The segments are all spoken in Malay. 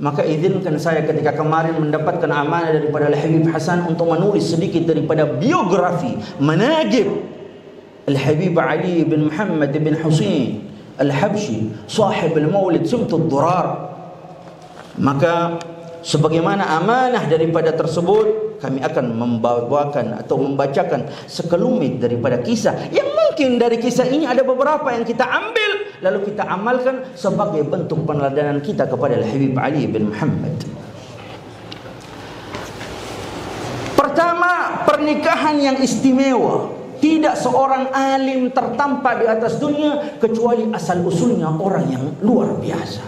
Maka izinkan saya ketika kemarin mendapatkan amanah daripada Al-Habib Hasan untuk menulis sedikit daripada biografi manaqib Al-Habib Ali bin Muhammad bin Husain Al-Habshi, sahib al-Maulid Simtud Durar. Maka sebagaimana amanah daripada tersebut, kami akan membawakan atau membacakan sekelumit daripada kisah yang mungkin dari kisah ini ada beberapa yang kita ambil lalu kita amalkan sebagai bentuk peneladanan kita kepada Al-Habib Ali bin Muhammad. Pertama, pernikahan yang istimewa. Tidak seorang alim tertampak di atas dunia kecuali asal usulnya orang yang luar biasa.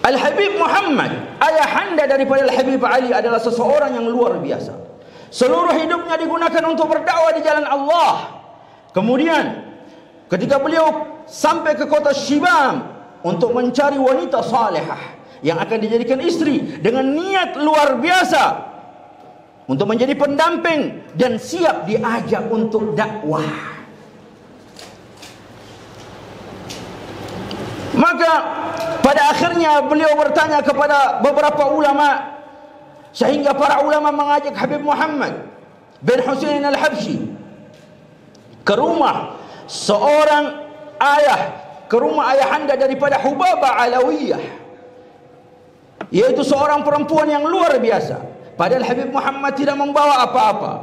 Al-Habib Muhammad, ayahanda daripada Al-Habib Ali, adalah seseorang yang luar biasa. Seluruh hidupnya digunakan untuk berdakwah di jalan Allah. Kemudian ketika beliau sampai ke kota Shibam untuk mencari wanita salihah yang akan dijadikan istri dengan niat luar biasa untuk menjadi pendamping dan siap diajak untuk dakwah. Maka pada akhirnya beliau bertanya kepada beberapa ulama, sehingga para ulama mengajak Habib Muhammad bin Husain Al-Habshi ke rumah seorang ayah, ke rumah ayahanda daripada Hubabah Alawiyah, yaitu seorang perempuan yang luar biasa. Padahal Habib Muhammad tidak membawa apa-apa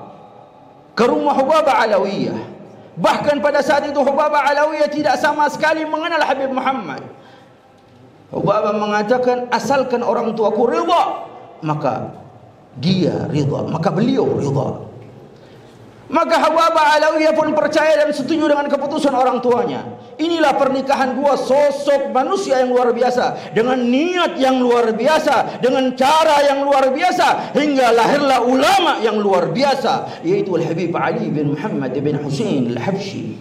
ke rumah Hubabah Alawiyah. Bahkan pada saat itu Hubabah Alawiyah tidak sama sekali mengenal Habib Muhammad. Hubabah mengatakan, asalkan orang tuaku rida, maka dia rida, maka beliau rida. Maka Hubabah Alawiyah pun percaya dan setuju dengan keputusan orang tuanya. Inilah pernikahan dua sosok manusia yang luar biasa, dengan niat yang luar biasa, dengan cara yang luar biasa, hingga lahirlah ulama yang luar biasa, yaitu Al-Habib Ali bin Muhammad bin Husain Al-Habshi.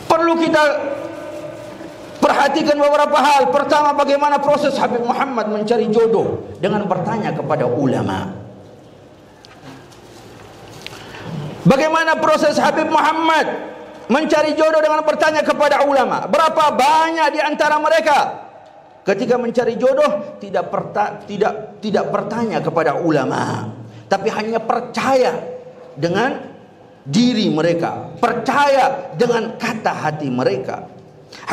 Perlu kita perhatikan beberapa hal. Pertama, bagaimana proses Habib Muhammad mencari jodoh dengan bertanya kepada ulama. Bagaimana proses Habib Muhammad mencari jodoh dengan bertanya kepada ulama? Berapa banyak di antara mereka ketika mencari jodoh tidak bertanya kepada ulama, tapi hanya percaya dengan diri mereka, percaya dengan kata hati mereka.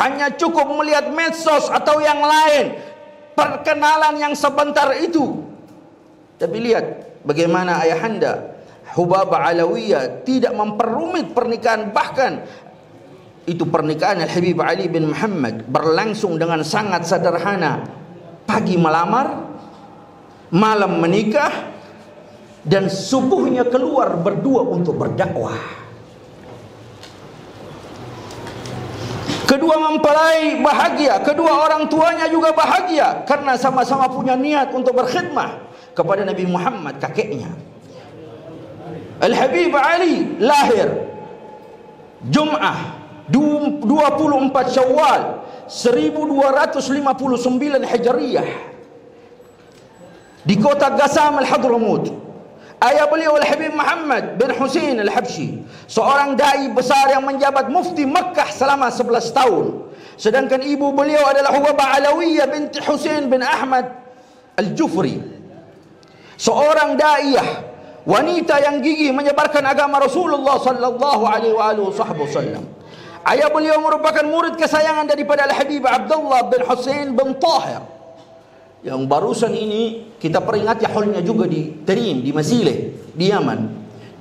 Hanya cukup melihat medsos atau yang lain, perkenalan yang sebentar itu. Tapi lihat bagaimana ayahanda Hubabah Alawiyah tidak memperumit pernikahan. Bahkan itu pernikahan Al-Habib Ali bin Muhammad berlangsung dengan sangat sederhana. Pagi melamar, malam menikah, dan subuhnya keluar berdua untuk berdakwah. Kedua mempelai bahagia, kedua orang tuanya juga bahagia karena sama-sama punya niat untuk berkhidmah kepada Nabi Muhammad, kakeknya. Al-Habib Ali lahir Jum'ah 24 Syawal 1259 Hijriyah di kota Qassam Al-Hadramut. Ayah beliau Al-Habib Muhammad bin Husain Al-Habshi, seorang dai besar yang menjabat mufti Makkah selama 11 tahun. Sedangkan ibu beliau adalah Hubabah Alawiyah binti Husain bin Ahmad Al-Jufri, seorang daiyah, wanita yang gigih menyebarkan agama Rasulullah sallallahu alaihi wasallam. Ayah beliau merupakan murid kesayangan daripada Al-Habib Abdullah bin Husain bin Tahir, yang barusan ini kita peringati haulnya juga di Tarim, di Masileh, di Yaman.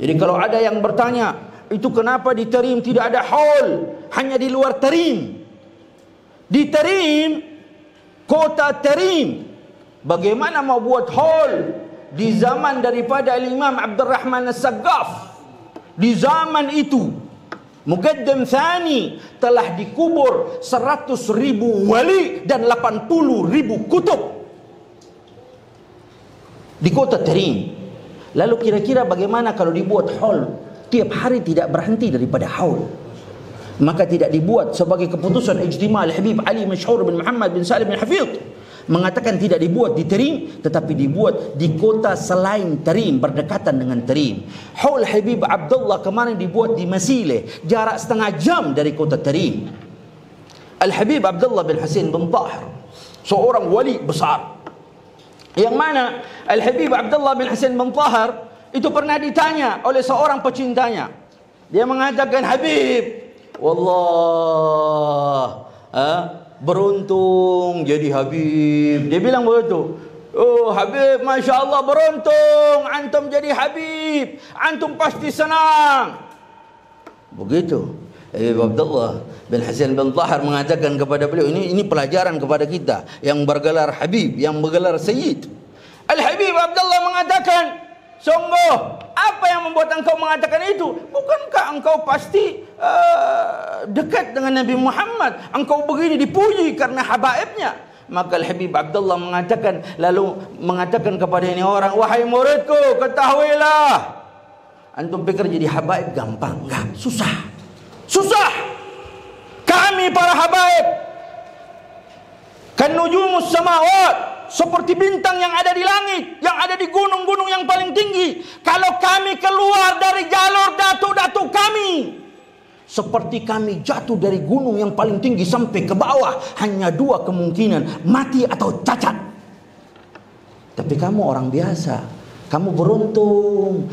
Jadi kalau ada yang bertanya, itu kenapa di Tarim tidak ada haul, hanya di luar Tarim? Di Tarim, kota Tarim, bagaimana mau buat haul di zaman daripada Imam Abdurrahman As-Saggaf? Di zaman itu Muqaddam Thani telah dikubur 100.000 wali dan 80.000 kutub di kota Tarim. Lalu kira-kira bagaimana kalau dibuat haul tiap hari tidak berhenti daripada haul? Maka tidak dibuat sebagai keputusan ijtima' Al-Habib Ali Masyhur bin Muhammad bin Salim bin Hafidh, mengatakan tidak dibuat di Tarim, tetapi dibuat di kota selain Tarim, berdekatan dengan Tarim. Haul Habib Abdullah kemarin dibuat di Masileh, jarak setengah jam dari kota Tarim. Al-Habib Abdullah bin Husain bin Tahir seorang wali besar. Yang mana Al-Habib Abdullah bin Hasan bin Tahir itu pernah ditanya oleh seorang pecintanya. Dia mengatakan, Habib, wallah, beruntung jadi Habib. Dia bilang begitu. Oh Habib, Masya Allah, beruntung antum jadi Habib, antum pasti senang. Begitu Habib Abdullah bin Hasan bin Tahir mengatakan kepada beliau, ini pelajaran kepada kita yang bergelar Habib, yang bergelar Sayyid. Al-Habib Abdullah mengatakan, sungguh, apa yang membuat engkau mengatakan itu? Bukankah engkau pasti dekat dengan Nabi Muhammad? Engkau begini dipuji karena habaibnya. Maka Al-Habib Abdullah lalu mengatakan kepada ini orang, wahai muridku, ketahuilah, antum pikir jadi habaib gampang? Enggak, susah. Kami para habaib kan nujumus samawat, seperti bintang yang ada di langit, yang ada di gunung-gunung yang paling tinggi. Kalau kami keluar dari jalur datu-datu kami, seperti kami jatuh dari gunung yang paling tinggi sampai ke bawah, hanya dua kemungkinan, mati atau cacat. Tapi kamu orang biasa, kamu beruntung.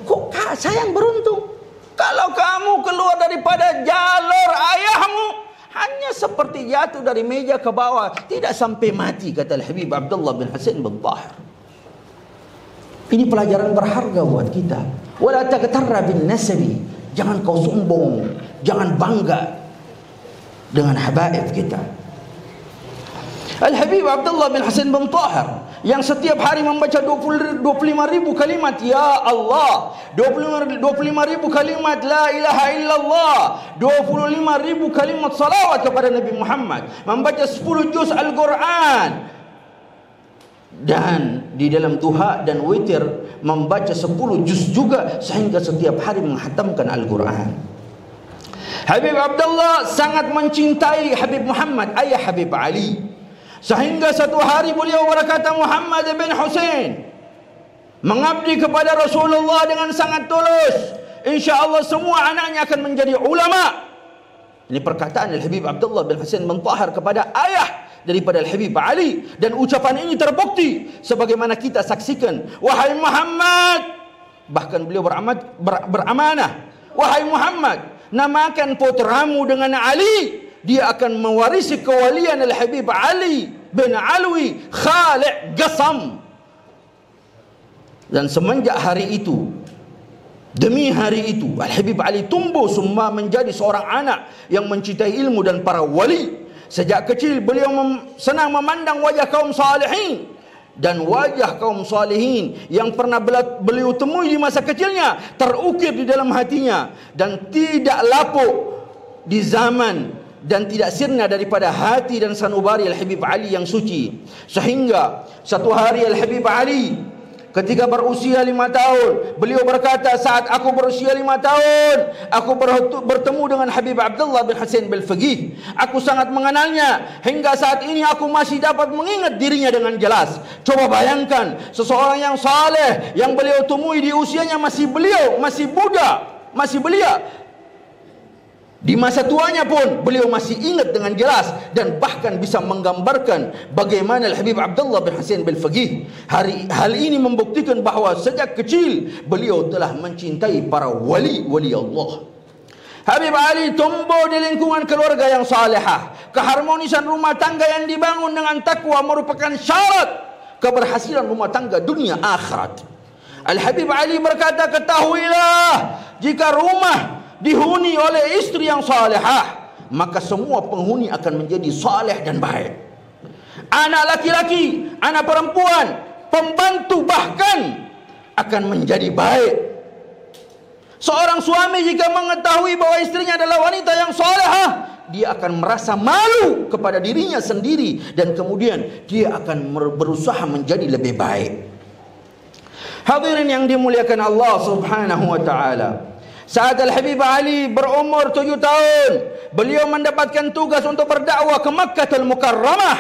Kok saya yang beruntung? Kalau kamu keluar daripada jalur ayahmu, hanya seperti jatuh dari meja ke bawah, tidak sampai mati, kata Al-Habib Abdullah bin Hasan bin Tahir. Ini pelajaran berharga buat kita. Wala taqtarra bin nasabi, jangan kau sombong, jangan bangga dengan habaib kita. Al-Habib Abdullah bin Hasan bin Tahir yang setiap hari membaca 25.000 kalimat ya Allah, 25.000 kalimat la ilaha illallah, 25.000 kalimat salawat kepada Nabi Muhammad, membaca 10 juz Al-Quran, dan di dalam duha dan witir membaca 10 juz juga, sehingga setiap hari menghatamkan Al-Quran. Habib Abdullah sangat mencintai Habib Muhammad, ayah Habib Ali, sehingga satu hari beliau berkata, Muhammad bin Husain mengabdi kepada Rasulullah dengan sangat tulus, insya-Allah semua anaknya akan menjadi ulama. Ini perkataan Al-Habib Abdullah bin Hasan bin Tahir kepada ayah daripada Al-Habib Ali, dan ucapan ini terbukti sebagaimana kita saksikan. Wahai Muhammad, bahkan beliau beramanah, wahai Muhammad, namakan putramu dengan Ali, dia akan mewarisi kewalian Al-Habib Ali bin Alwi Khali' Qasam. Dan semenjak hari itu, demi hari itu, Al-Habib Ali tumbuh semua menjadi seorang anak yang mencintai ilmu dan para wali. Sejak kecil beliau senang memandang wajah kaum salihin, dan wajah kaum salihin yang pernah beliau temui di masa kecilnya terukir di dalam hatinya, dan tidak lapuk di zaman dan tidak sirna daripada hati dan sanubari Al-Habib Ali yang suci. Sehingga satu hari Al-Habib Ali ketika berusia 5 tahun, beliau berkata, saat aku berusia 5 tahun, aku bertemu dengan Habib Abdullah bin Hasan bin Faqih. Aku sangat mengenalnya, hingga saat ini aku masih dapat mengingat dirinya dengan jelas. Coba bayangkan, seseorang yang saleh, yang beliau temui di usianya masih muda, masih belia. Di masa tuanya pun beliau masih ingat dengan jelas, dan bahkan bisa menggambarkan bagaimana Al-Habib Abdullah bin Hasan bin Faqih. Hal ini membuktikan bahawa sejak kecil beliau telah mencintai para wali-wali Allah. Habib Ali tumbuh di lingkungan keluarga yang salihah. Keharmonisan rumah tangga yang dibangun dengan takwa merupakan syarat keberhasilan rumah tangga dunia akhirat. Al-Habib Ali berkata, ketahuilah, jika rumah dihuni oleh istri yang salihah, maka semua penghuni akan menjadi saleh dan baik. Anak laki-laki, anak perempuan, pembantu bahkan akan menjadi baik. Seorang suami jika mengetahui bahwa istrinya adalah wanita yang salihah, dia akan merasa malu kepada dirinya sendiri, dan kemudian dia akan berusaha menjadi lebih baik. Hadirin yang dimuliakan Allah Subhanahu wa ta'ala, saat Al-Habib Ali berumur 7 tahun, beliau mendapatkan tugas untuk berdakwah ke Makkah Al-Mukarramah.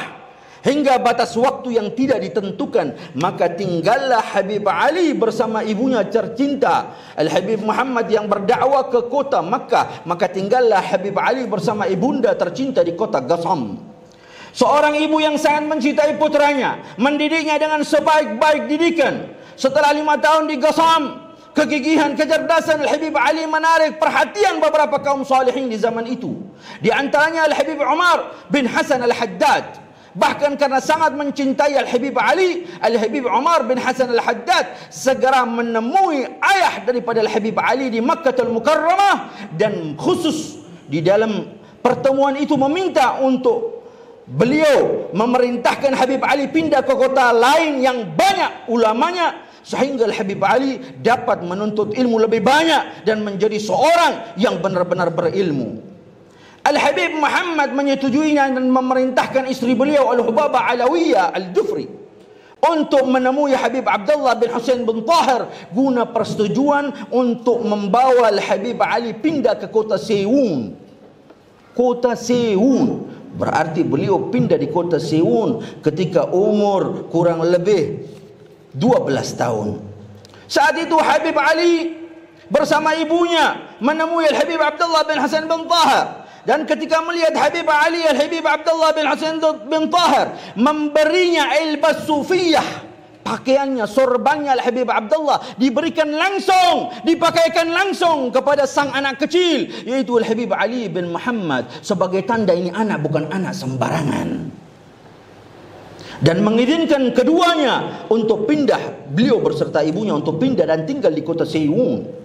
hingga batas waktu yang tidak ditentukan. Maka tinggallah Habib Ali bersama ibunya tercinta Al-Habib Muhammad yang berdakwah ke kota Makkah. Maka tinggallah Habib Ali bersama ibunda tercinta di kota Ghasam. Seorang ibu yang sangat mencintai putranya, mendidiknya dengan sebaik-baik didikan. Setelah 5 tahun di Ghasam, kegigihan, kecerdasan Al-Habib Ali menarik perhatian beberapa kaum salihin di zaman itu. Di antaranya Al-Habib Umar bin Hasan Al-Haddad. Bahkan karena sangat mencintai Al-Habib Ali, Al-Habib Umar bin Hasan Al-Haddad segera menemui ayah daripada Al-Habib Ali di Makkatul Mukarramah, dan khusus di dalam pertemuan itu meminta untuk beliau memerintahkan Habib Ali pindah ke kota lain yang banyak ulamanya, sehingga Al-Habib Ali dapat menuntut ilmu lebih banyak dan menjadi seorang yang benar-benar berilmu. Al-Habib Muhammad menyetujuinya dan memerintahkan istri beliau Al-Hubabah Alawiyah Al-Jufri untuk menemui Habib Abdullah bin Husain bin Tahir guna persetujuan untuk membawa Al-Habib Ali pindah ke kota Sewun. Kota Sewun berarti beliau pindah di kota Sewun ketika umur kurang lebih 12 tahun. Saat itu Habib Ali bersama ibunya menemui Al-Habib Abdullah bin Hasan bin Tahir, dan ketika melihat Habib Ali, Al-Habib Abdullah bin Hasan bin Tahir memberinya ilbas sufiyah, pakaiannya, sorbannya Al-Habib Abdullah diberikan langsung, dipakaikan langsung kepada sang anak kecil, yaitu Al-Habib Ali bin Muhammad, sebagai tanda ini anak bukan anak sembarangan, dan mengizinkan keduanya untuk pindah, beliau berserta ibunya untuk pindah dan tinggal di kota Sewun.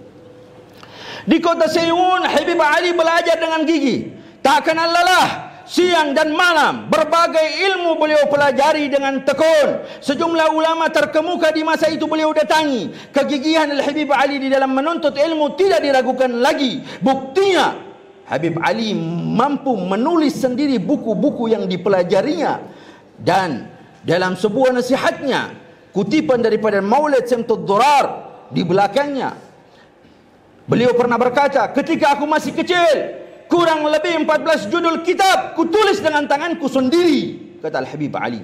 Di kota Sewun, Habib Ali belajar dengan gigih, tak kenal lelah, siang dan malam. Berbagai ilmu beliau pelajari dengan tekun. Sejumlah ulama terkemuka di masa itu beliau datangi. Kegigihan Al-Habib Ali di dalam menuntut ilmu tidak diragukan lagi. Buktinya, Habib Ali mampu menulis sendiri buku-buku yang dipelajarinya. Dan dalam sebuah nasihatnya, kutipan daripada Maulid Syamsul Durar di belakangnya, beliau pernah berkata, ketika aku masih kecil, kurang lebih 14 judul kitab kutulis dengan tanganku sendiri, kata Al-Habib Ali.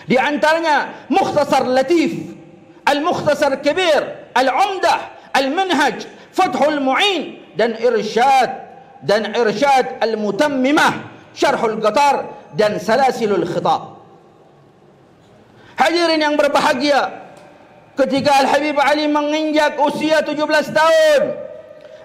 Di antaranya Mukhtasar Latif, Al-Mukhtasar Kabir, Al-Umdah, Al-Manhaj, Fathul Mu'in, dan Irsyad Al-Mutammimah, Syarhul Qatar, dan Salasilul Khitab. Hadirin yang berbahagia, ketika Al-Habib Ali menginjak usia 17 tahun,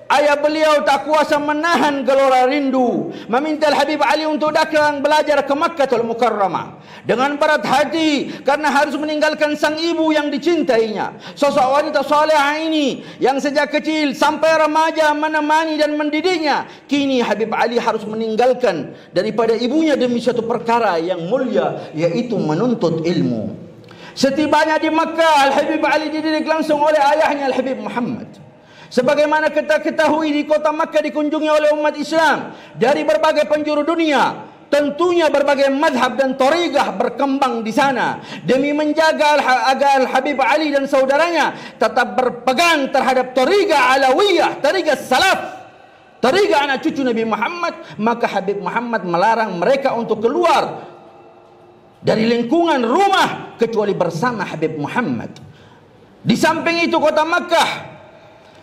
ayah beliau tak kuasa menahan gelora rindu, meminta Al-Habib Ali untuk datang belajar ke Makkatul Mukarramah dengan berat hati karena harus meninggalkan sang ibu yang dicintainya. Sosok wanita salehah ini yang sejak kecil sampai remaja menemani dan mendidiknya, kini Habib Ali harus meninggalkan daripada ibunya demi satu perkara yang mulia, yaitu menuntut ilmu. Setibanya di Makkah, Al-Habib Ali dididik langsung oleh ayahnya Al-Habib Muhammad. Sebagaimana kita ketahui, di kota Makkah dikunjungi oleh umat Islam dari berbagai penjuru dunia. Tentunya berbagai mazhab dan tariqah berkembang di sana. Demi menjaga agar Al-Habib Ali dan saudaranya tetap berpegang terhadap tariqah Alawiyah, tariqah Salaf, tariqah anak cucu Nabi Muhammad, maka Habib Muhammad melarang mereka untuk keluar dari lingkungan rumah kecuali bersama Habib Muhammad. Di samping itu, kota Makkah,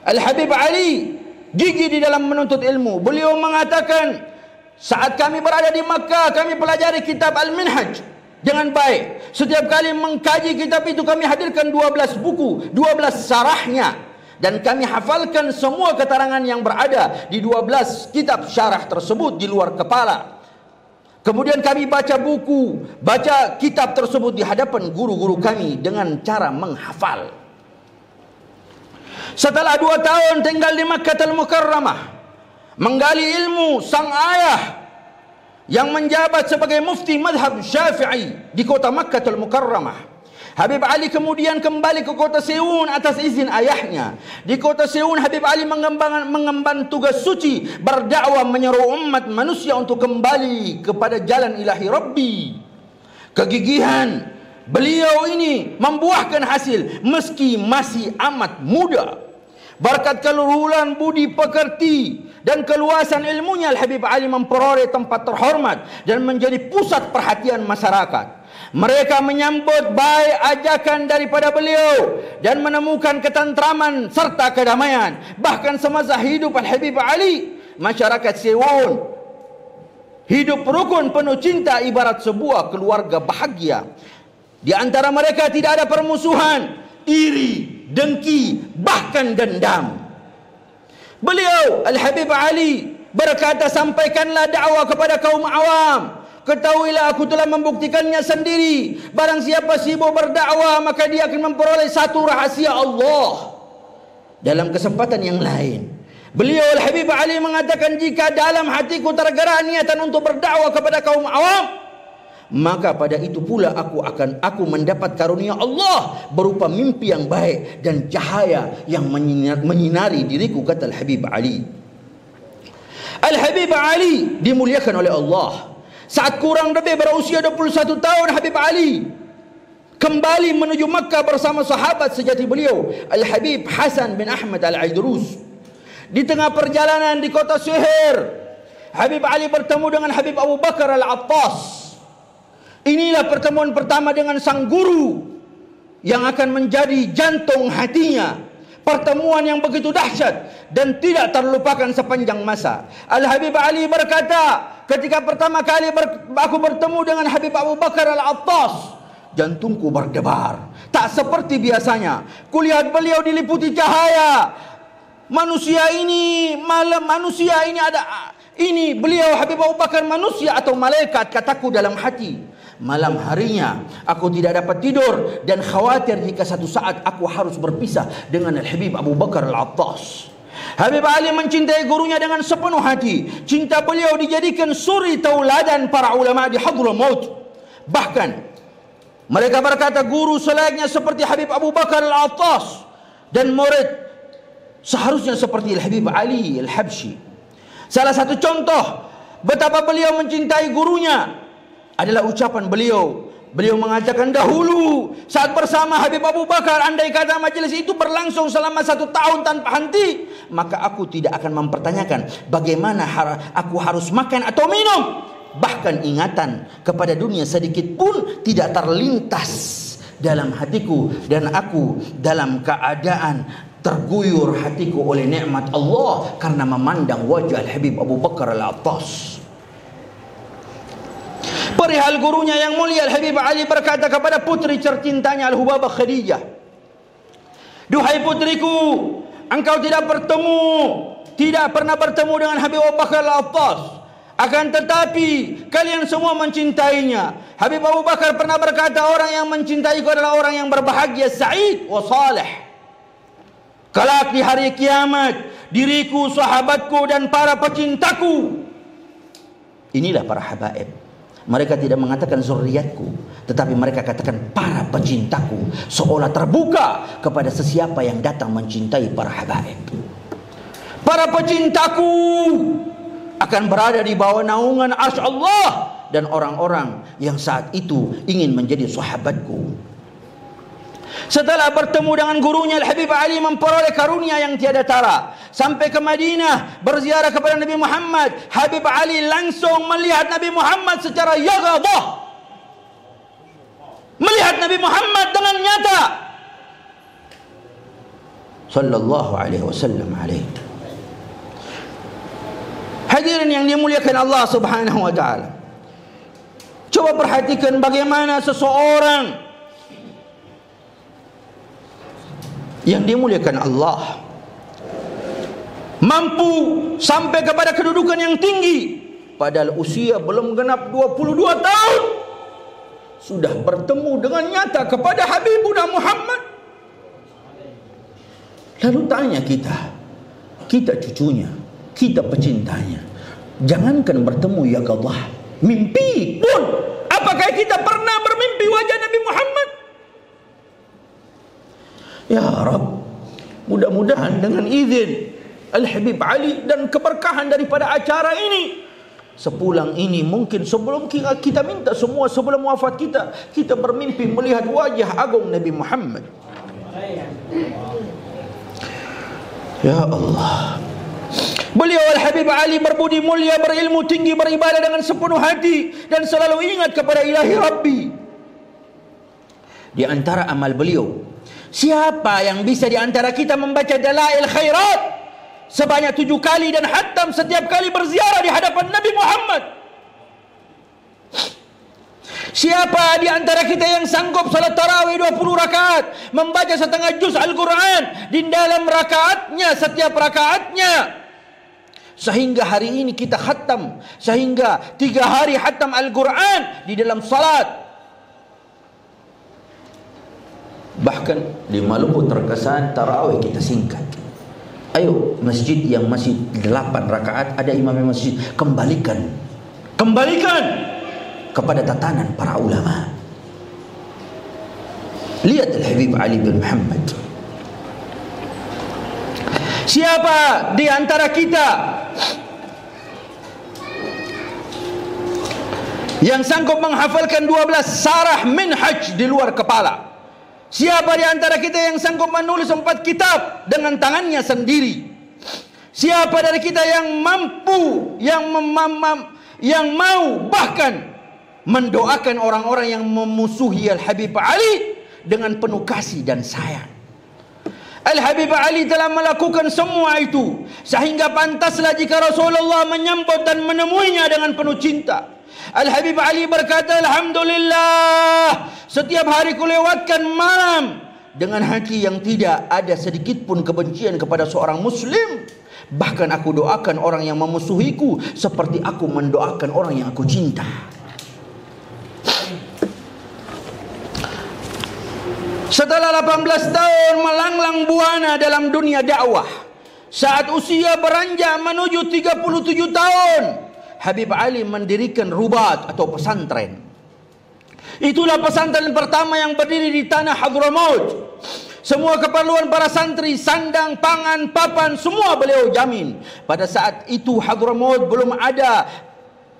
Al-Habib Ali gigih di dalam menuntut ilmu. Beliau mengatakan, saat kami berada di Makkah, kami pelajari kitab Al-Minhaj dengan baik. Setiap kali mengkaji kitab itu, kami hadirkan 12 buku, 12 syarahnya, dan kami hafalkan semua keterangan yang berada di 12 kitab syarah tersebut di luar kepala. Kemudian kami baca buku, baca kitab tersebut di hadapan guru-guru kami dengan cara menghafal. Setelah 2 tahun tinggal di Makkatul Mukarramah, menggali ilmu, sang ayah yang menjabat sebagai mufti madhab Syafi'i di kota Makkatul Mukarramah, Habib Ali kemudian kembali ke kota Sewun atas izin ayahnya. Di kota Sewun, Habib Ali mengemban tugas suci, berdakwah menyeru umat manusia untuk kembali kepada jalan ilahi Rabbi. Kegigihan beliau ini membuahkan hasil meski masih amat muda. Berkat keluhuran budi pekerti dan keluasan ilmunya, Al-Habib Ali memperoleh tempat terhormat dan menjadi pusat perhatian masyarakat. Mereka menyambut baik ajakan daripada beliau dan menemukan ketentraman serta kedamaian. Bahkan semasa hidup Al-Habib Ali, masyarakat Siwon hidup rukun penuh cinta ibarat sebuah keluarga bahagia. Di antara mereka tidak ada permusuhan, iri, dengki, bahkan dendam. Beliau Al-Habib Ali berkata, sampaikanlah dakwah kepada kaum awam. Ketahuilah aku telah membuktikannya sendiri. Barang siapa sibuk berdakwah, maka dia akan memperoleh satu rahasia Allah. Dalam kesempatan yang lain, beliau Al-Habib Ali mengatakan, jika dalam hatiku tergerak niatan untuk berdakwah kepada kaum awam, maka pada itu pula aku mendapat karunia Allah berupa mimpi yang baik dan cahaya yang menyinari diriku, kata Al-Habib Ali. Al-Habib Ali dimuliakan oleh Allah. Saat kurang lebih berusia 21 tahun, Habib Ali kembali menuju Makkah bersama sahabat sejati beliau, Al-Habib Hasan bin Ahmad Al-Aidrus. Di tengah perjalanan di kota Sihir, Habib Ali bertemu dengan Habib Abu Bakar Al-Attas. Inilah pertemuan pertama dengan sang guru yang akan menjadi jantung hatinya. Pertemuan yang begitu dahsyat dan tidak terlupakan sepanjang masa. Al-Habib Ali berkata, ketika pertama kali aku bertemu dengan Habib Abu Bakar Al-Attas, jantungku berdebar. Tak seperti biasanya. Kulihat beliau diliputi cahaya. Manusia ini beliau Habib Abu Bakar manusia atau malaikat, kataku dalam hati. Malam harinya aku tidak dapat tidur dan khawatir jika satu saat aku harus berpisah dengan Al-Habib Abu Bakar Al-Attas. Habib Ali mencintai gurunya dengan sepenuh hati. Cinta beliau dijadikan suri tauladan para ulama di Hadramaut. Bahkan mereka berkata, guru selayaknya seperti Habib Abu Bakar Al-Attas dan murid seharusnya seperti Al-Habib Ali Al-Habsyi. Salah satu contoh betapa beliau mencintai gurunya adalah ucapan beliau. Beliau mengatakan, dahulu saat bersama Habib Abu Bakar, andai kata majelis itu berlangsung selama 1 tahun tanpa henti, maka aku tidak akan mempertanyakan bagaimana aku harus makan atau minum. Bahkan ingatan kepada dunia sedikit pun tidak terlintas dalam hatiku, dan aku dalam keadaan terguyur hatiku oleh nikmat Allah karena memandang wajah Al-Habib Abu Bakar Al-Attas. Perihal gurunya yang mulia, Al-Habib Ali berkata kepada putri tercintanya Al-Hubabah Khadijah, duhai putriku, engkau tidak pernah bertemu dengan Habib Abu Bakar Al-Attas, akan tetapi kalian semua mencintainya. Habib Abu Bakar pernah berkata, orang yang mencintaiku adalah orang yang berbahagia, sa'id wa salih. Kelak di hari kiamat, diriku, sahabatku dan para pecintaku, inilah para habaib. Mereka tidak mengatakan zuriatku, tetapi mereka katakan para pecintaku, seolah terbuka kepada sesiapa yang datang mencintai para habaib. Para pecintaku akan berada di bawah naungan arsy Allah dan orang-orang yang saat itu ingin menjadi sahabatku. Setelah bertemu dengan gurunya, Al-Habib Ali memperoleh karunia yang tiada tara. Sampai ke Madinah berziarah kepada Nabi Muhammad, Habib Ali langsung melihat Nabi Muhammad secara yaghadah, melihat Nabi Muhammad dengan nyata, sallallahu alaihi wasallam alaihi. Hadirin yang dimuliakan Allah Subhanahu wa taala, coba perhatikan bagaimana seseorang yang dimuliakan Allah mampu sampai kepada kedudukan yang tinggi, padahal usia belum genap 22 tahun sudah bertemu dengan nyata kepada Habibuna Muhammad. Lalu tanya kita cucunya, kita pecintanya, jangankan bertemu ya Allah, mimpi pun, apakah kita pernah bermimpi wajah Nabi Muhammad? Ya Rabb, mudah-mudahan dengan izin Al-Habib Ali dan keberkahan daripada acara ini, sepulang ini mungkin sebelum kita minta semua, sebelum wafat kita bermimpi melihat wajah agung Nabi Muhammad. Ya Allah. Beliau Al-Habib Ali berbudi mulia, berilmu tinggi, beribadah dengan sepenuh hati dan selalu ingat kepada Ilahi Rabbi. di antara amal beliau. Siapa yang bisa di antara kita membaca Dalail Khairat sebanyak 7 kali dan khatam setiap kali berziarah di hadapan Nabi Muhammad? Siapa di antara kita yang sanggup salat tarawih 20 rakaat, membaca setengah juz Al-Quran di dalam rakaatnya, setiap rakaatnya, sehingga hari ini kita khatam, sehingga 3 hari khatam Al-Quran di dalam salat. Bahkan di Maluku terkesan tarawih kita singkat. Ayo, masjid yang masih 8 rakaat, ada imam masjid, kembalikan kepada tatanan para ulama. Lihat Al-Habib Ali bin Muhammad. Siapa di antara kita yang sanggup menghafalkan 12 sarah minhaj di luar kepala? Siapa di antara kita yang sanggup menulis 4 kitab dengan tangannya sendiri? Siapa dari kita yang mampu, yang mau bahkan mendoakan orang-orang yang memusuhi Al-Habib Ali dengan penuh kasih dan sayang? Al-Habib Ali telah melakukan semua itu, sehingga pantaslah jika Rasulullah menyambut dan menemuinya dengan penuh cinta. Al-Habib Ali berkata, alhamdulillah, setiap hari kulewatkan malam dengan hati yang tidak ada sedikit pun kebencian kepada seorang muslim. Bahkan aku doakan orang yang memusuhiku seperti aku mendoakan orang yang aku cinta. Setelah 18 tahun melanglang buana dalam dunia dakwah, saat usia beranjak menuju 37 tahun, Habib Ali mendirikan rubat atau pesantren. Itulah pesantren pertama yang berdiri di tanah Hadramaut. Semua keperluan para santri, sandang, pangan, papan, semua beliau jamin. Pada saat itu Hadramaut belum ada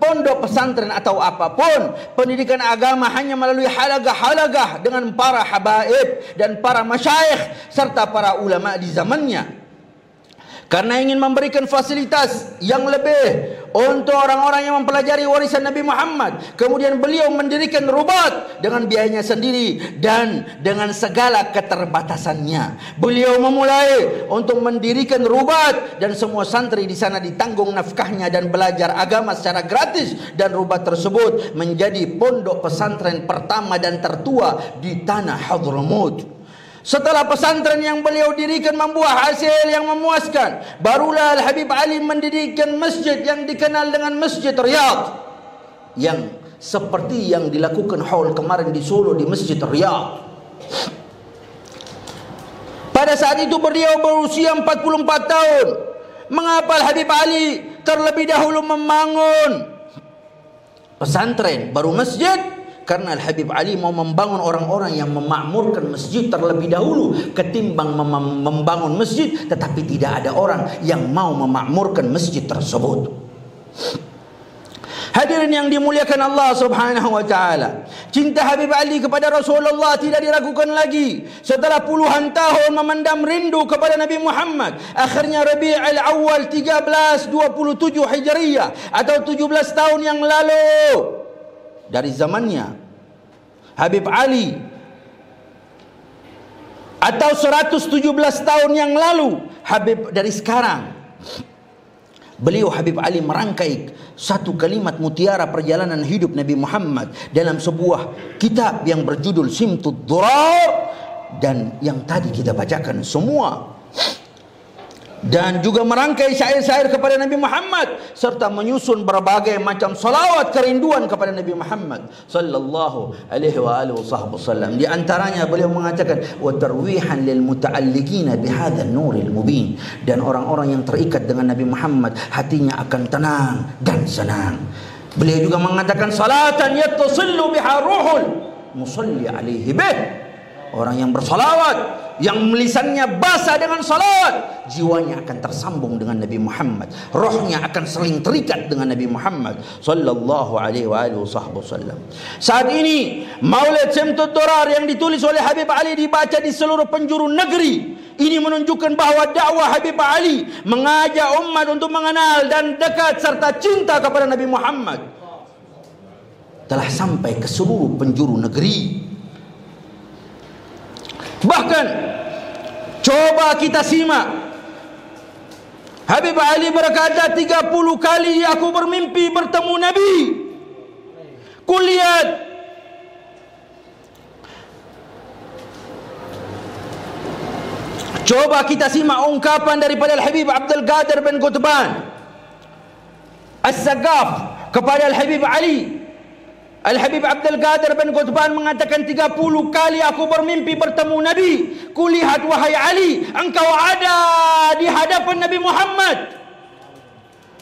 pondok pesantren atau apapun. Pendidikan agama hanya melalui halagah-halagah dengan para habaib dan para masyayikh serta para ulama di zamannya. Karena ingin memberikan fasilitas yang lebih untuk orang-orang yang mempelajari warisan Nabi Muhammad, kemudian beliau mendirikan rubat dengan biayanya sendiri dan dengan segala keterbatasannya. Beliau memulai untuk mendirikan rubat dan semua santri di sana ditanggung nafkahnya dan belajar agama secara gratis, dan rubat tersebut menjadi pondok pesantren pertama dan tertua di tanah Hadramaut. Setelah pesantren yang beliau dirikan membuah hasil yang memuaskan, barulah Al-Habib Ali mendirikan masjid yang dikenal dengan Masjid Riyadh, yang seperti yang dilakukan haul kemarin di Solo di Masjid Riyadh. Pada saat itu beliau berusia 44 tahun. Mengapa Al-Habib Ali terlebih dahulu membangun pesantren baru masjid? Karena Al-Habib Ali mau membangun orang-orang yang memakmurkan masjid terlebih dahulu ketimbang membangun masjid, tetapi tidak ada orang yang mau memakmurkan masjid tersebut. Hadirin yang dimuliakan Allah Subhanahu wa taala, cinta Habib Ali kepada Rasulullah tidak diragukan lagi. Setelah puluhan tahun memendam rindu kepada Nabi Muhammad, akhirnya Rabi'ul Awal 1327 Hijriyah atau 17 tahun yang lalu dari zamannya Habib Ali, atau 117 tahun yang lalu Habib dari sekarang, beliau Habib Ali merangkai satu kalimat mutiara perjalanan hidup Nabi Muhammad dalam sebuah kitab yang berjudul Simtud Durar, dan yang tadi kita bacakan semua, dan juga merangkai syair-syair kepada Nabi Muhammad serta menyusun berbagai macam salawat kerinduan kepada Nabi Muhammad sallallahu alaihi wa alihi wasallam. Di antaranya beliau mengatakan wa tarwihan lil muta'alliqina bihadzal nuril mubin, dan orang-orang yang terikat dengan Nabi Muhammad hatinya akan tenang dan senang. Beliau juga mengatakan salatan yattasillu biha ruhul musalli alaihi bih, orang yang bersalawat, yang lisannya basah dengan salawat, jiwanya akan tersambung dengan Nabi Muhammad, rohnya akan saling terikat dengan Nabi Muhammad sallallahu alaihi wasallam. Saat ini Maulid Simtud Durar yang ditulis oleh Habib Ali dibaca di seluruh penjuru negeri. Ini menunjukkan bahawa dakwah Habib Ali mengajak umat untuk mengenal dan dekat serta cinta kepada Nabi Muhammad telah sampai ke seluruh penjuru negeri. Bahkan coba kita simak, Habib Ali berkata, 30 kali aku bermimpi bertemu Nabi. Kulihat coba kita simak ungkapan daripada Al-Habib Abdul Qadir bin Qutban As-Sagaf kepada Al-Habib Ali. Al-Habib Abdul Qadir bin Qutban mengatakan, 30 kali aku bermimpi bertemu Nabi. Kulihat wahai Ali, engkau ada di hadapan Nabi Muhammad.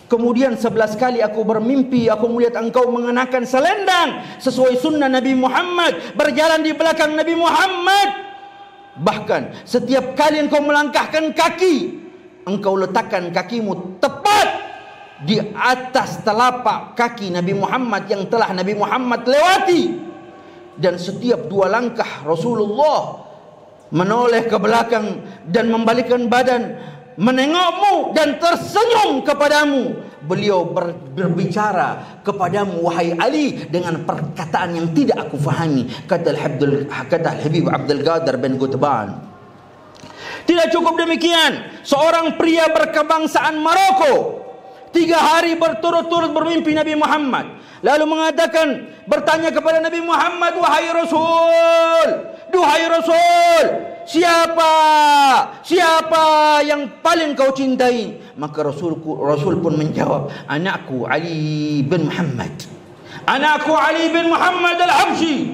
Kemudian 11 kali aku bermimpi, aku melihat engkau mengenakan selendang sesuai sunnah Nabi Muhammad, berjalan di belakang Nabi Muhammad. Bahkan setiap kali engkau melangkahkan kaki, engkau letakkan kakimu tepat di atas telapak kaki Nabi Muhammad yang telah Nabi Muhammad lewati. Dan setiap 2 langkah Rasulullah menoleh ke belakang dan membalikkan badan, menengokmu dan tersenyum kepadamu. Beliau berbicara kepadamu wahai Ali dengan perkataan yang tidak aku fahami, kata Al-Habib Abdul Qadir bin Qutban. Tidak cukup demikian, seorang pria berkebangsaan Maroko 3 hari berturut-turut bermimpi Nabi Muhammad, lalu mengatakan, bertanya kepada Nabi Muhammad, wahai Rasul, duhai Rasul, siapa yang paling kau cintai? Maka Rasul pun menjawab, anakku Ali bin Muhammad, anakku Ali bin Muhammad Al-Habsyi,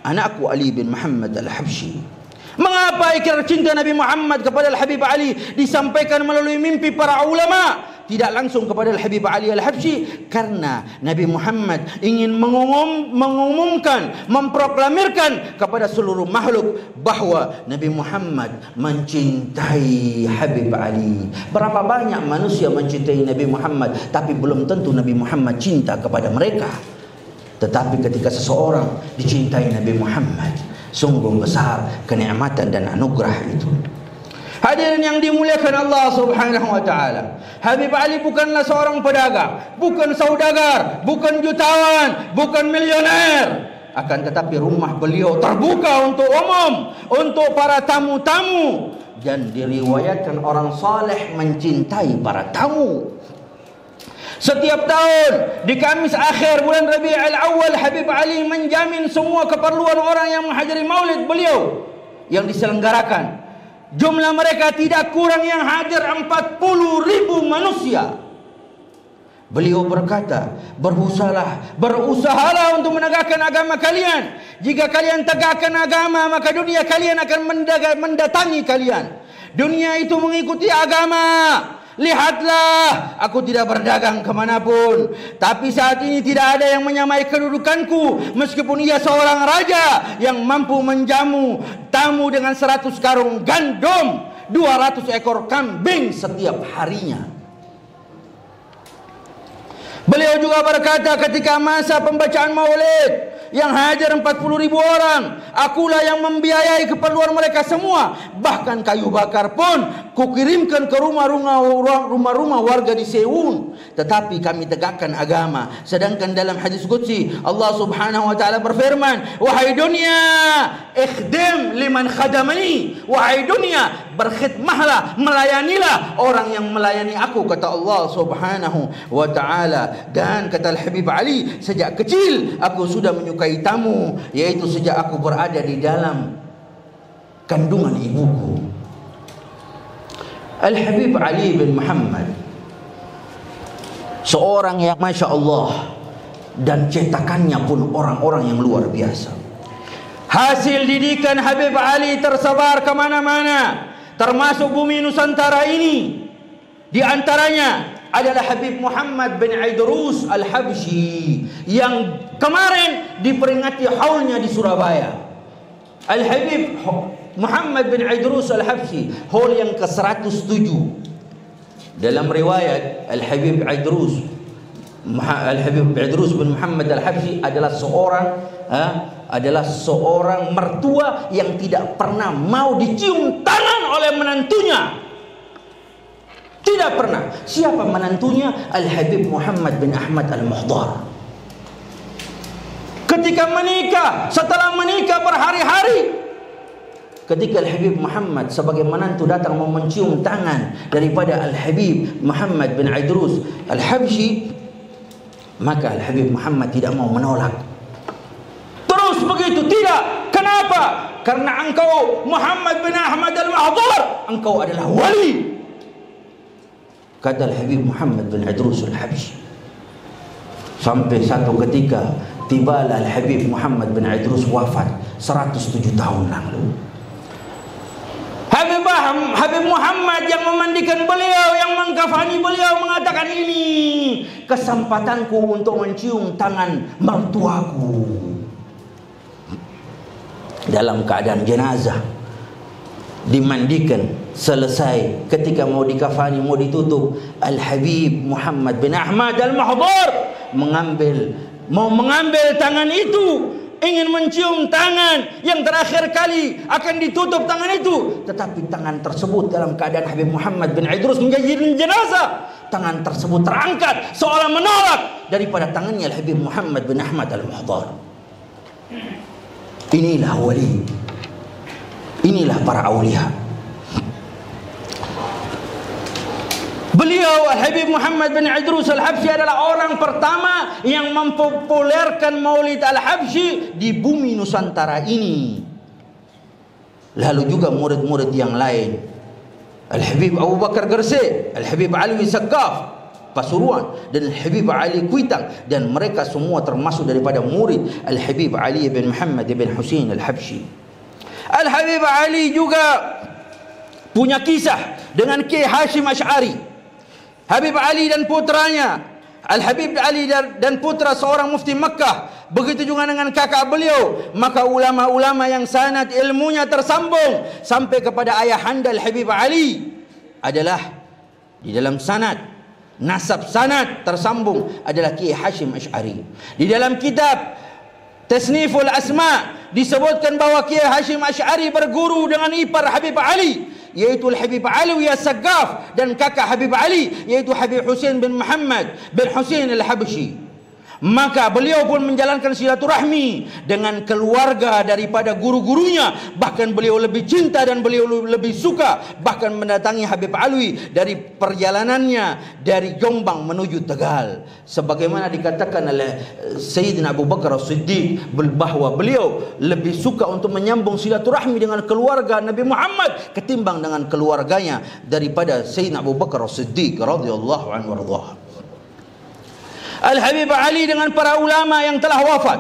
anakku Ali bin Muhammad Al-Habsyi. Mengapa ikrar cinta Nabi Muhammad kepada Al-Habib Ali disampaikan melalui mimpi para ulama, tidak langsung kepada Al-Habib Ali Al-Habsyi? Karena Nabi Muhammad ingin mengumumkan, memproklamirkan kepada seluruh makhluk bahwa Nabi Muhammad mencintai Habib Ali. Berapa banyak manusia mencintai Nabi Muhammad, tapi belum tentu Nabi Muhammad cinta kepada mereka. Tetapi ketika seseorang dicintai Nabi Muhammad, sungguh besar kenikmatan dan anugerah itu. Hadirin yang dimuliakan Allah Subhanahu wa taala, Habib Ali bukanlah seorang pedagang, bukan saudagar, bukan jutawan, bukan milioner. Akan tetapi rumah beliau terbuka untuk umum, untuk para tamu-tamu, dan diriwayatkan orang saleh mencintai para tamu. Setiap tahun di Kamis akhir bulan Rabiul Awal, Habib Ali menjamin semua keperluan orang yang menghadiri maulid beliau yang diselenggarakan. Jumlah mereka tidak kurang yang hadir 40.000 manusia. Beliau berkata, berusahalah untuk menegakkan agama kalian. Jika kalian tegakkan agama, maka dunia kalian akan mendatangi kalian. Dunia itu mengikuti agama. Lihatlah, aku tidak berdagang kemanapun, tapi saat ini tidak ada yang menyamai kedudukanku, meskipun ia seorang raja yang mampu menjamu tamu dengan 100 karung gandum, 200 ekor kambing setiap harinya. Beliau juga berkata ketika masa pembacaan maulid yang hadir 40.000 orang, akulah yang membiayai keperluan mereka semua. Bahkan kayu bakar pun kukirimkan ke rumah-rumah warga di Seoul. Tetapi kami tegakkan agama. Sedangkan dalam hadis qudsi Allah Subhanahu wa taala berfirman, wahai dunia, ikhdim liman khadamani. Wahai dunia, berkhidmahlah, melayanilah orang yang melayani aku, kata Allah Subhanahu wa taala. Dan kata Al-Habib Ali, sejak kecil aku sudah menyukai tamu, yaitu sejak aku berada di dalam kandungan ibuku. Al-Habib Ali bin Muhammad seorang yang Masya Allah, dan cetakannya pun orang-orang yang luar biasa. Hasil didikan Habib Ali tersebar kemana-mana, termasuk bumi Nusantara ini. Di antaranya adalah Habib Muhammad bin Idrus Al-Habsyi yang kemarin diperingati haulnya di Surabaya. Al-Habib Muhammad bin Idrus Al-Habsyi, haul yang ke-107. Dalam riwayat Al-Habib Idrus bin Muhammad Al-Habsyi adalah seorang mertua yang tidak pernah mau dicium tangan oleh menantunya. Tidak pernah. Siapa menantunya? Al-Habib Muhammad bin Ahmad Al-Muhdar. Ketika menikah, setelah menikah berhari-hari, ketika Al-Habib Muhammad sebagai menantu datang mau mencium tangan daripada Al-Habib Muhammad bin Idrus Al-Habsyi, maka Al-Habib Muhammad tidak mau menolak. Terus begitu, tidak. Kenapa? Karena engkau Muhammad bin Ahmad Al-Mahdhur, engkau adalah wali. Kata Al-Habib Muhammad bin Idrus Al-Habsyi. Sampai satu ketika tibalah Al-Habib Muhammad bin Idrus wafat 107 tahun lalu. Habib Muhammad yang memandikan beliau, yang mengkafani beliau, mengatakan, ini kesempatanku untuk mencium tangan mertuaku. Dalam keadaan jenazah, dimandikan, selesai, ketika mau dikafani, mau ditutup, Al-Habib Muhammad bin Ahmad Al-Mahdhur mau mengambil tangan itu, ingin mencium tangan yang terakhir kali akan ditutup tangan itu, tetapi tangan tersebut dalam keadaan Habib Muhammad bin Idrus menjadi jenazah. Tangan tersebut terangkat seolah menolak daripada tangannya Al-Habib Muhammad bin Ahmad Al-Mahdhur. Inilah wali, inilah para aulia. Beliau Al-Habib Muhammad bin Idrus Al-Habsyi adalah orang pertama yang mempopulerkan Maulid Al-Habsyi di bumi Nusantara ini. Lalu juga murid-murid yang lain, Al-Habib Abu Bakar Gersik, Al-Habib Alwi Saqqaf Pasuruan, dan Al-Habib Ali Kuitang, dan mereka semua termasuk daripada murid Al-Habib Ali bin Muhammad bin Husain Al-Habsyi. Al-Habib Ali juga punya kisah dengan Kiai Hashim Asy'ari. Habib Ali dan putranya, Al-Habib Ali dan putra seorang mufti Makkah, begitu juga dengan kakak beliau. Maka ulama-ulama yang sanad ilmunya tersambung sampai kepada ayahanda Al-Habib Ali adalah di dalam sanad, nasab sanad tersambung adalah Kiai Hashim Asy'ari. Di dalam kitab Tasniful Asma disebutkan bahwa Kiai Hashim Asy'ari berguru dengan ipar Habib Ali, yaitu Al-Habib Alwi As-Saqqaf, dan kakak Habib Ali yaitu Habib Husain bin Muhammad bin Husain Al-Habsyi. Maka beliau pun menjalankan silaturahmi dengan keluarga daripada guru-gurunya. Bahkan beliau lebih cinta dan beliau lebih suka bahkan mendatangi Habib Alwi dari perjalanannya dari Jombang menuju Tegal. Sebagaimana dikatakan oleh Sayyidina Abu Bakar As-Siddiq bahwa beliau lebih suka untuk menyambung silaturahmi dengan keluarga Nabi Muhammad ketimbang dengan keluarganya daripada Sayyidina Abu Bakar As-Siddiq radhiyallahu anhu warḍah. Al-Habib Ali dengan para ulama yang telah wafat.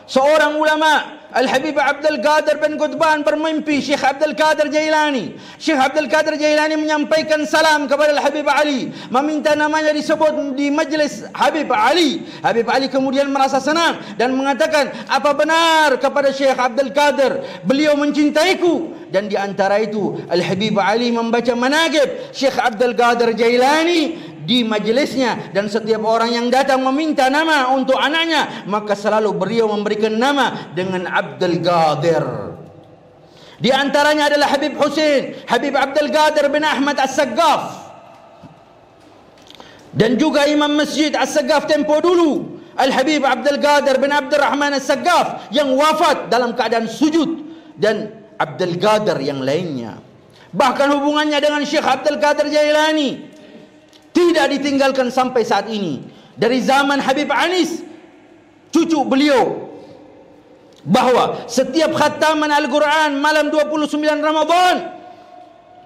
Seorang ulama, Al-Habib Abdul Qadir bin Qutban, bermimpi Syekh Abdul Qadir Jailani. Syekh Abdul Qadir Jailani menyampaikan salam kepada Al-Habib Ali, meminta namanya disebut di majlis Habib Ali. Habib Ali kemudian merasa senang dan mengatakan, apa benar kepada Syekh Abdul Qadir beliau mencintaiku? Dan di antara itu Al-Habib Ali membaca manaqib Syekh Abdul Qadir Jailani di majelisnya, dan setiap orang yang datang meminta nama untuk anaknya, maka selalu beliau memberikan nama dengan Abdul Qadir. Di antaranya adalah Habib Husain, Habib Abdul Qadir bin Ahmad As-Saqqaf, dan juga Imam Masjid As-Saqqaf tempo dulu, Al-Habib Abdul Qadir bin Abdul Rahman As-Saqqaf yang wafat dalam keadaan sujud, dan Abdul Qadir yang lainnya. Bahkan hubungannya dengan Syekh Abdul Qadir Jailani tidak ditinggalkan sampai saat ini. Dari zaman Habib Anis, cucu beliau, bahwa setiap khataman Al-Quran malam 29 Ramadan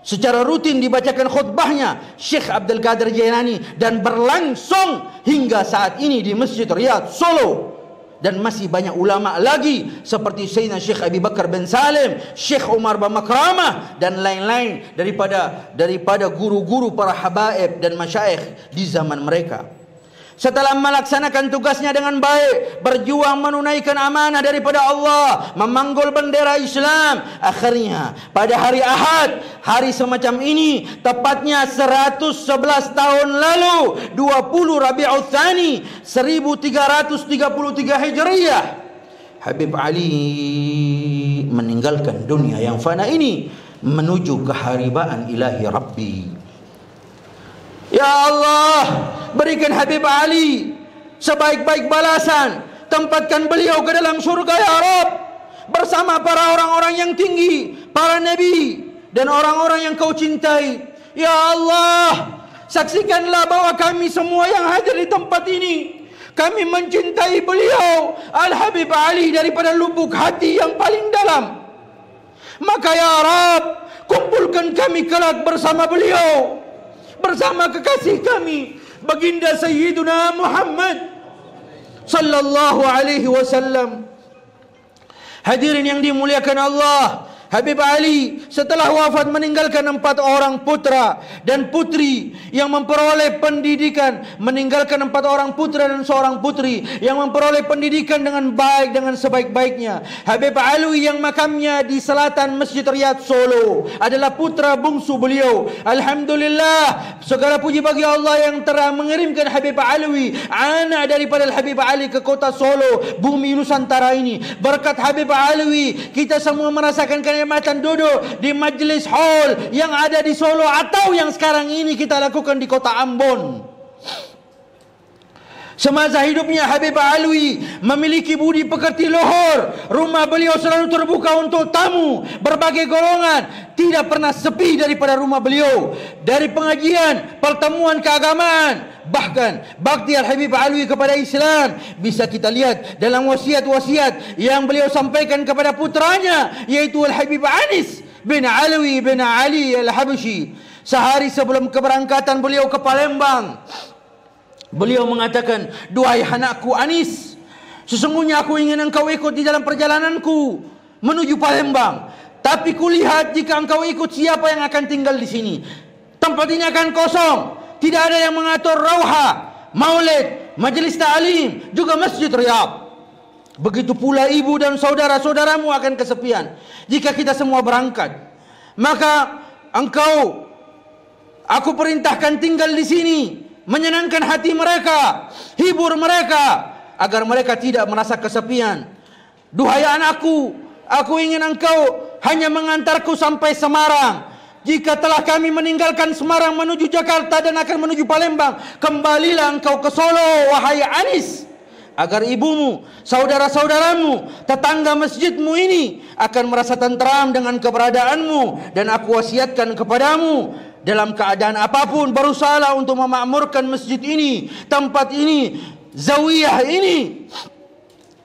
secara rutin dibacakan khutbahnya Syekh Abdul Qadir Jailani, dan berlangsung hingga saat ini di Masjid Riyadh Solo. Dan masih banyak ulama lagi seperti Sayyidina Syekh Abi Bakar bin Salim, Syekh Umar bin Makramah, dan lain-lain daripada guru-guru para habaib dan masyayikh di zaman mereka. Setelah melaksanakan tugasnya dengan baik, berjuang menunaikan amanah daripada Allah, memanggul bendera Islam, akhirnya pada hari Ahad, hari semacam ini, tepatnya 111 tahun lalu, 20 Rabiul Tsani 1333 Hijriah, Habib Ali meninggalkan dunia yang fana ini menuju keharibaan ilahi Rabbi. Ya Allah, berikan Habib Ali sebaik-baik balasan, tempatkan beliau ke dalam surga ya Rabb. bersama para orang-orang yang tinggi, para nabi dan orang-orang yang kau cintai. Ya Allah, saksikanlah bahwa kami semua yang hadir di tempat ini, kami mencintai beliau Al-Habib Ali daripada lubuk hati yang paling dalam. Maka ya Rab, kumpulkan kami kelak bersama beliau, bersama kekasih kami baginda Sayyiduna Muhammad sallallahu alaihi wasallam. Hadirin yang dimuliakan Allah, Habib Ali setelah wafat meninggalkan 4 orang putra dan putri yang memperoleh pendidikan, meninggalkan 4 orang putra dan seorang putri yang memperoleh pendidikan dengan baik, dengan sebaik-baiknya. Habib Ali yang makamnya di selatan Masjid Riyadh Solo adalah putra bungsu beliau. Alhamdulillah, segala puji bagi Allah yang telah mengirimkan Habib Ali, anak daripada Habib Ali, ke kota Solo, bumi Nusantara ini. Berkat Habib Ali, kita semua merasakan kenikmatan duduk di majlis hall yang ada di Solo atau yang sekarang ini kita lakukan di kota Ambon. Semasa hidupnya Habib Alwi memiliki budi pekerti luhur. Rumah beliau selalu terbuka untuk tamu berbagai golongan, tidak pernah sepi daripada rumah beliau. Dari pengajian, pertemuan keagamaan, bahkan bakti Al-Habib Alwi kepada Islam bisa kita lihat dalam wasiat-wasiat yang beliau sampaikan kepada putranya, yaitu Al-Habib Anis bin Alwi bin Ali Al-Habshi. Sehari sebelum keberangkatan beliau ke Palembang, beliau mengatakan, "Duhai anakku Anis, sesungguhnya aku ingin engkau ikut di dalam perjalananku menuju Palembang. Tapi kulihat jika engkau ikut, siapa yang akan tinggal di sini? Tempat ini akan kosong. Tidak ada yang mengatur rauha, maulid, majlis ta'lim, juga Masjid Riyadh. Begitu pula ibu dan saudara-saudaramu akan kesepian jika kita semua berangkat. Maka engkau, aku perintahkan tinggal di sini, menyenangkan hati mereka, hibur mereka, agar mereka tidak merasa kesepian. Duhai anakku, aku ingin engkau hanya mengantarku sampai Semarang. Jika telah kami meninggalkan Semarang menuju Jakarta dan akan menuju Palembang, kembalilah engkau ke Solo, wahai Anis, agar ibumu, saudara-saudaramu, tetangga masjidmu ini akan merasa tentram dengan keberadaanmu. Dan aku wasiatkan kepadamu, dalam keadaan apapun berusahalah untuk memakmurkan masjid ini, tempat ini, zawiyah ini,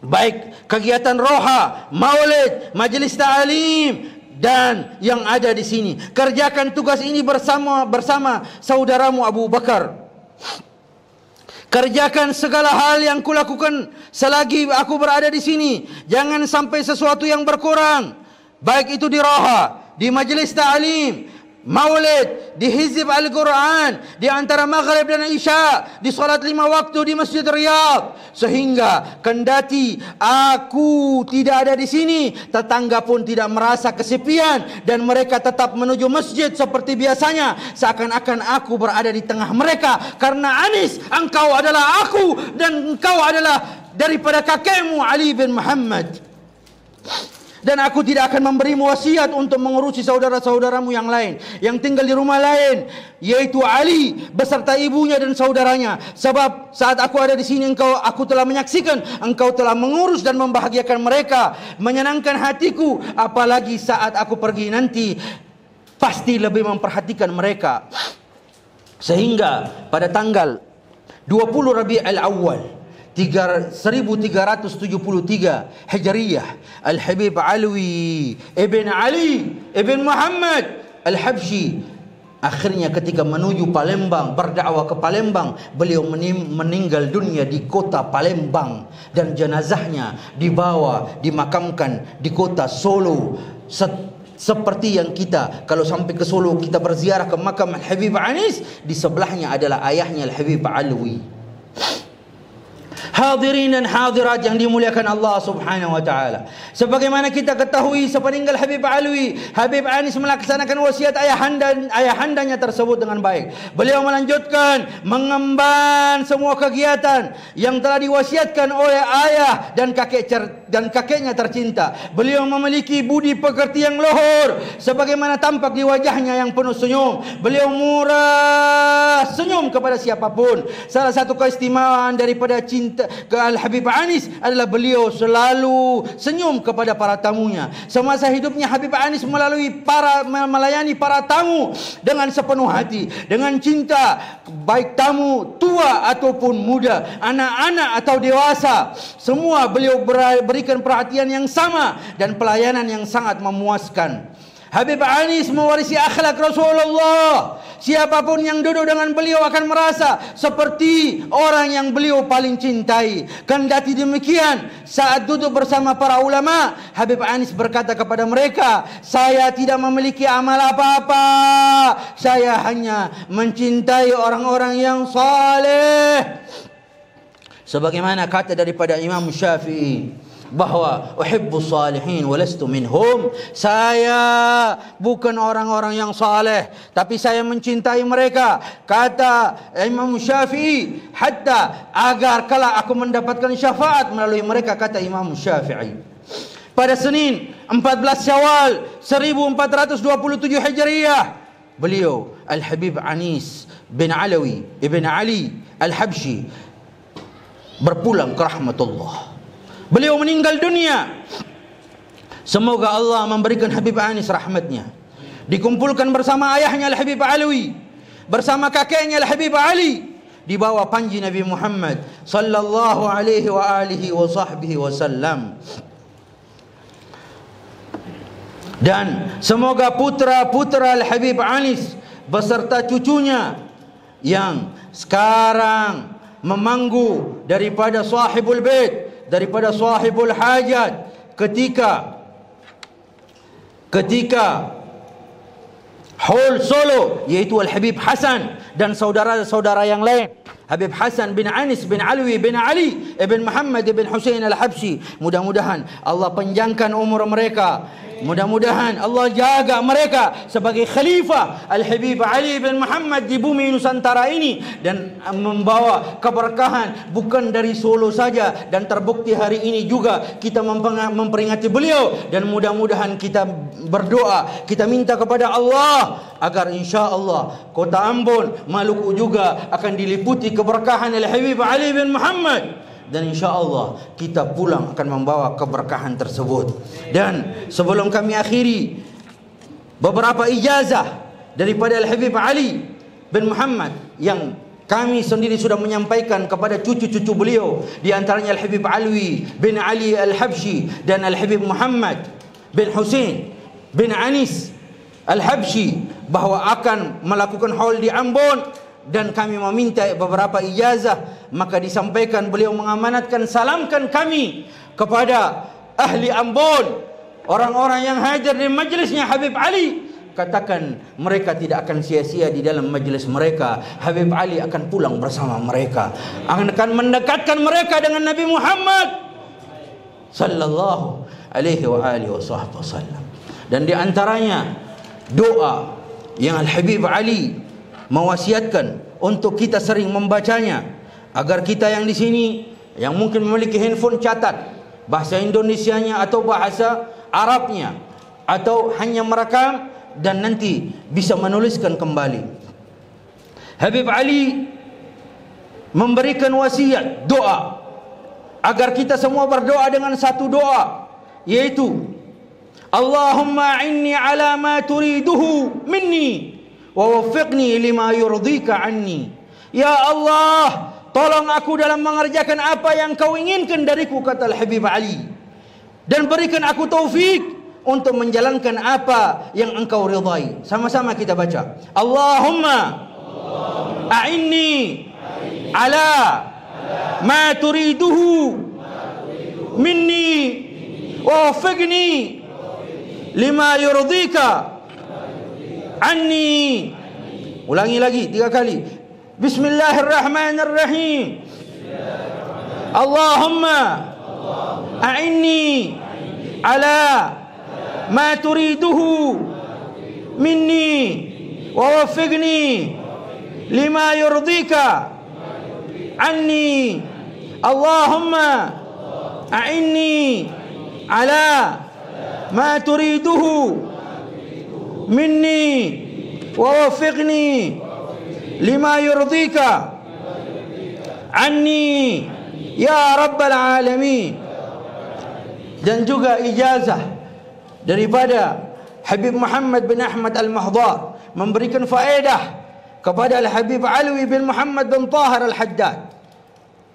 baik kegiatan roha, maulid, majlis ta'lim dan yang ada di sini. Kerjakan tugas ini bersama saudaramu Abu Bakar. Kerjakan segala hal yang kulakukan selagi aku berada di sini. Jangan sampai sesuatu yang berkurang, baik itu di roha, di majlis ta'lim, maulid, di hizib Al-Quran, di antara maghrib dan isya, di salat 5 waktu di Masjid Riyadh. Sehingga kendati aku tidak ada di sini, tetangga pun tidak merasa kesepian dan mereka tetap menuju masjid seperti biasanya, seakan-akan aku berada di tengah mereka. Karena Anis, engkau adalah aku dan engkau adalah daripada kakekmu Ali bin Muhammad. Dan aku tidak akan memberimu wasiat untuk mengurusi saudara-saudaramu yang lain, yang tinggal di rumah lain, yaitu Ali beserta ibunya dan saudaranya. Sebab saat aku ada di sini, aku telah menyaksikan engkau telah mengurus dan membahagiakan mereka, menyenangkan hatiku. Apalagi saat aku pergi nanti, pasti lebih memperhatikan mereka. Sehingga pada tanggal 20 Rabi'ul Awal 1373 Hijriyah, Al-Habib Alwi ibn Ali ibn Muhammad Al-Habshi akhirnya ketika menuju Palembang, berdakwah ke Palembang, beliau meninggal dunia di kota Palembang dan jenazahnya dibawa dimakamkan di kota Solo. Seperti yang kita kalau sampai ke Solo kita berziarah ke makam Al-Habib Anis, di sebelahnya adalah ayahnya Al-Habib Alwi. Hadirin dan hadirat yang dimuliakan Allah Subhanahu wa taala. Sebagaimana kita ketahui, sepeninggal Habib Alwi, Habib Anis melaksanakan wasiat ayahandanya tersebut dengan baik. Beliau melanjutkan mengemban semua kegiatan yang telah diwasiatkan oleh ayah dan kakek dan kakeknya tercinta. Beliau memiliki budi pekerti yang luhur, sebagaimana tampak di wajahnya yang penuh senyum. Beliau murah senyum kepada siapapun. Salah satu keistimewaan daripada cinta ke Al-Habib Anis adalah beliau selalu senyum kepada para tamunya. Semasa hidupnya Habib Anis melayani para tamu dengan sepenuh hati, dengan cinta, baik tamu tua ataupun muda, anak-anak atau dewasa, semua beliau berikan perhatian yang sama dan pelayanan yang sangat memuaskan. Habib Anis mewarisi akhlak Rasulullah. Siapapun yang duduk dengan beliau akan merasa seperti orang yang beliau paling cintai. Kendati demikian, saat duduk bersama para ulama, Habib Anis berkata kepada mereka, "Saya tidak memiliki amal apa-apa. Saya hanya mencintai orang-orang yang saleh." Sebagaimana kata daripada Imam Syafi'i, bahwa uhibbus salihin walastu minhum, saya bukan orang-orang yang saleh, tapi saya mencintai mereka. Kata Imam Syafi'i, hatta agar kelak aku mendapatkan syafaat melalui mereka, kata Imam Syafi'i. Pada Senin 14 Syawal 1427 Hijriah, beliau Al-Habib Anis bin Alawi ibn Ali Al-Habshi berpulang ke rahmatullah. Beliau meninggal dunia. Semoga Allah memberikan Habib Anis rahmatnya. Dikumpulkan bersama ayahnya Al-Habib Alawi, bersama kakeknya Al-Habib Ali, di bawah panji Nabi Muhammad sallallahu alaihi wa alihi wa sahbihi wasallam. Dan semoga putra-putra Al-Habib Anis beserta cucunya yang sekarang memanggu daripada sahibul bait, daripada sahibul hajat, ketika Haul Solo, yaitu Al-Habib Hasan dan saudara-saudara yang lain, Habib Hasan bin Anis bin Alwi bin Ali ibn Muhammad ibn Husain Al-Habshi. Mudah-mudahan Allah panjangkan umur mereka. Mudah-mudahan Allah jaga mereka sebagai khalifah Al-Habib Ali bin Muhammad di bumi Nusantara ini, dan membawa keberkahan bukan dari Solo saja, dan terbukti hari ini juga kita memperingati beliau. Dan mudah-mudahan kita berdoa, kita minta kepada Allah agar insya-Allah kota Ambon, Maluku juga akan diliputi keberkahan Al-Habib Ali bin Muhammad. Dan insya-Allah kita pulang akan membawa keberkahan tersebut. Dan sebelum kami akhiri, beberapa ijazah daripada Al-Habib Ali bin Muhammad yang kami sendiri sudah menyampaikan kepada cucu-cucu beliau, di antaranya Al-Habib Alwi bin Ali Al-Habshi dan Al-Habib Muhammad bin Husain bin Anis Al-Habshi, bahwa akan melakukan haul di Ambon. Dan kami meminta beberapa ijazah, maka disampaikan beliau mengamanatkan, salamkan kami kepada ahli Ambon, orang-orang yang hadir di majlisnya Habib Ali. Katakan mereka tidak akan sia-sia di dalam majlis mereka. Habib Ali akan pulang bersama mereka, akan mendekatkan mereka dengan Nabi Muhammad sallallahu alaihi wa alihi wasallam. Dan di antaranya doa yang Al-Habib Ali mewasiatkan untuk kita sering membacanya, agar kita yang di sini yang mungkin memiliki handphone, catat bahasa Indonesianya atau bahasa Arabnya, atau hanya merekam dan nanti bisa menuliskan kembali. Habib Ali memberikan wasiat doa agar kita semua berdoa dengan satu doa, yaitu Allahumma inni ala ma turiduhu minni wa waffiqni lima yurdika anni. Ya Allah, tolong aku dalam mengerjakan apa yang kau inginkan dariku, kata Al-Habib Ali, dan berikan aku taufik untuk menjalankan apa yang engkau ridai. Sama-sama kita baca, Allahumma a'inni ala ma turiduhu minni wa waffiqni lima yurdika anni. Ulangi lagi 3 kali. Bismillahirrahmanirrahim. Allahumma a'inni ala ma turiduhu minni wa waffiqni lima yurdika anni. Allahumma a'inni ala ma turiduhu minni wa wafiqni lima yurdika anni ya rabbal alamin. Dan juga ijazah daripada Habib Muhammad bin Ahmad Al-Mahdar memberikan faedah kepada Al-Habib Alwi bin Muhammad bin Tahir Al-Haddad.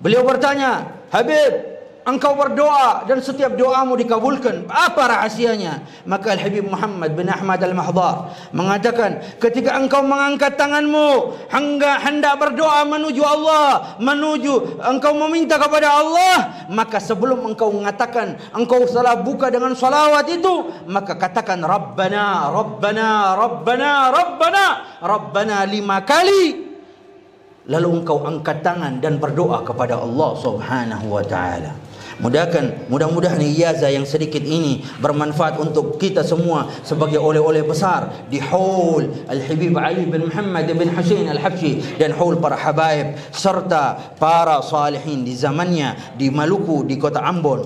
Beliau bertanya, Habib, engkau berdoa dan setiap doamu dikabulkan, apa rahasianya? Maka Al-Habib Muhammad bin Ahmad Al-Mahdar mengatakan, ketika engkau mengangkat tanganmu hendak berdoa menuju Allah, engkau meminta kepada Allah, maka sebelum engkau mengatakan, engkau salah buka dengan salawat itu, maka katakan Rabbana, Rabbana, Rabbana, Rabbana, Rabbana 5 kali. Lalu engkau angkat tangan dan berdoa kepada Allah Subhanahu wa ta'ala. Mudah-mudahan ijazah yang sedikit ini bermanfaat untuk kita semua sebagai oleh-oleh besar di haul Al-Habib Ali bin Muhammad bin Husain Al-Habsyi dan haul para habaib serta para salihin di zamannya di Maluku, di kota Ambon.